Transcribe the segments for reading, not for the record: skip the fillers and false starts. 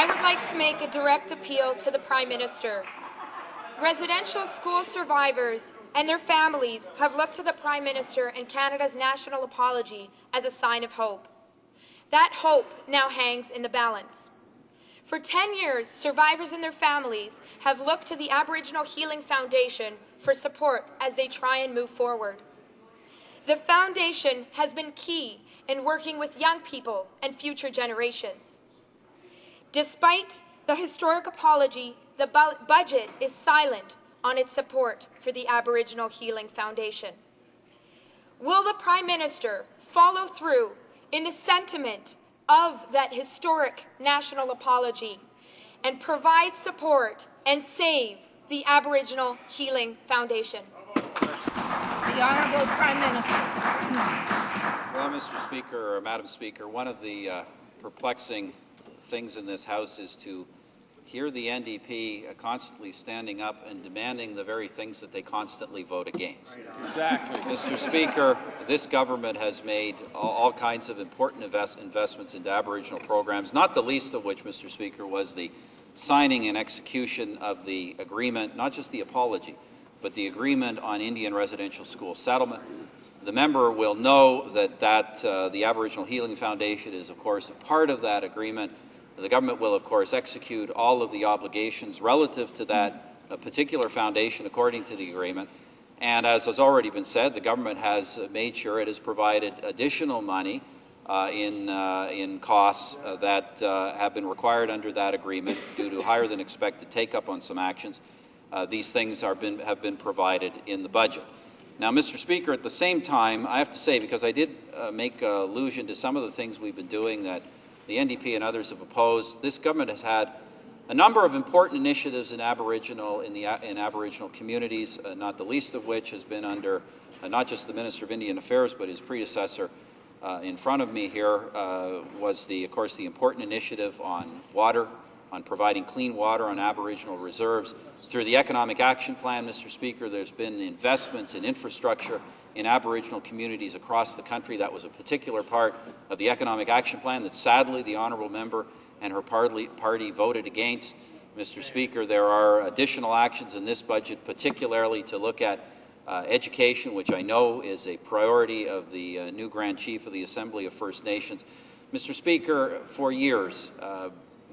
I would like to make a direct appeal to the Prime Minister. Residential school survivors and their families have looked to the Prime Minister and Canada's national apology as a sign of hope. That hope now hangs in the balance. For 10 years, survivors and their families have looked to the Aboriginal Healing Foundation for support as they try and move forward. The foundation has been key in working with young people and future generations. Despite the historic apology, the budget is silent on its support for the Aboriginal Healing Foundation. Will the Prime Minister follow through in the sentiment of that historic national apology and provide support and save the Aboriginal Healing Foundation? The Honourable Prime Minister. Well, Mr. Speaker, or Madam Speaker, one of the perplexing things in this House is to hear the NDP constantly standing up and demanding the very things that they constantly vote against. Exactly. Mr. Speaker, this government has made all kinds of important investments into Aboriginal programs, not the least of which, Mr. Speaker, was the signing and execution of the agreement, not just the apology, but the agreement on Indian residential school settlement. The member will know that the Aboriginal Healing Foundation is, of course, a part of that agreement. The government will, of course, execute all of the obligations relative to that particular foundation according to the agreement. And as has already been said, the government has made sure it has provided additional money in costs that have been required under that agreement due to higher than expected take-up on some actions. These things have been provided in the budget. Now, Mr. Speaker, at the same time, I have to say, because I did make allusion to some of the things we've been doing that the NDP and others have opposed, this government has had a number of important initiatives in Aboriginal communities, not the least of which has been under not just the Minister of Indian Affairs, but his predecessor in front of me here was, of course, the important initiative on water, on providing clean water on Aboriginal reserves. Through the Economic Action Plan, Mr. Speaker, there's been investments in infrastructure in Aboriginal communities across the country. That was a particular part of the Economic Action Plan that sadly the honourable member and her party voted against. Mr. Speaker, there are additional actions in this budget, particularly to look at education, which I know is a priority of the new Grand Chief of the Assembly of First Nations. Mr. Speaker, for years,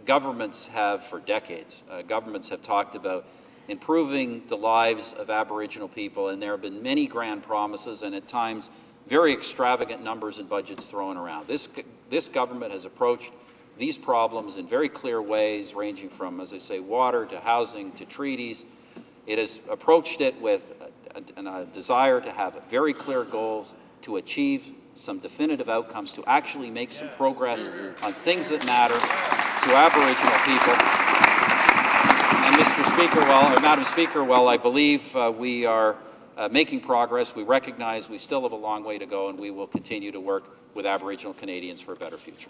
governments have, for decades, governments have talked about improving the lives of Aboriginal people, and there have been many grand promises and at times very extravagant numbers and budgets thrown around. This government has approached these problems in very clear ways, ranging from, as I say, water to housing to treaties. It has approached it with a desire to have very clear goals, to achieve some definitive outcomes, to actually make some progress on things that matter to Aboriginal people. And Mr. Speaker, Madam Speaker, while I believe we are making progress, we recognize we still have a long way to go, and we will continue to work with Aboriginal Canadians for a better future.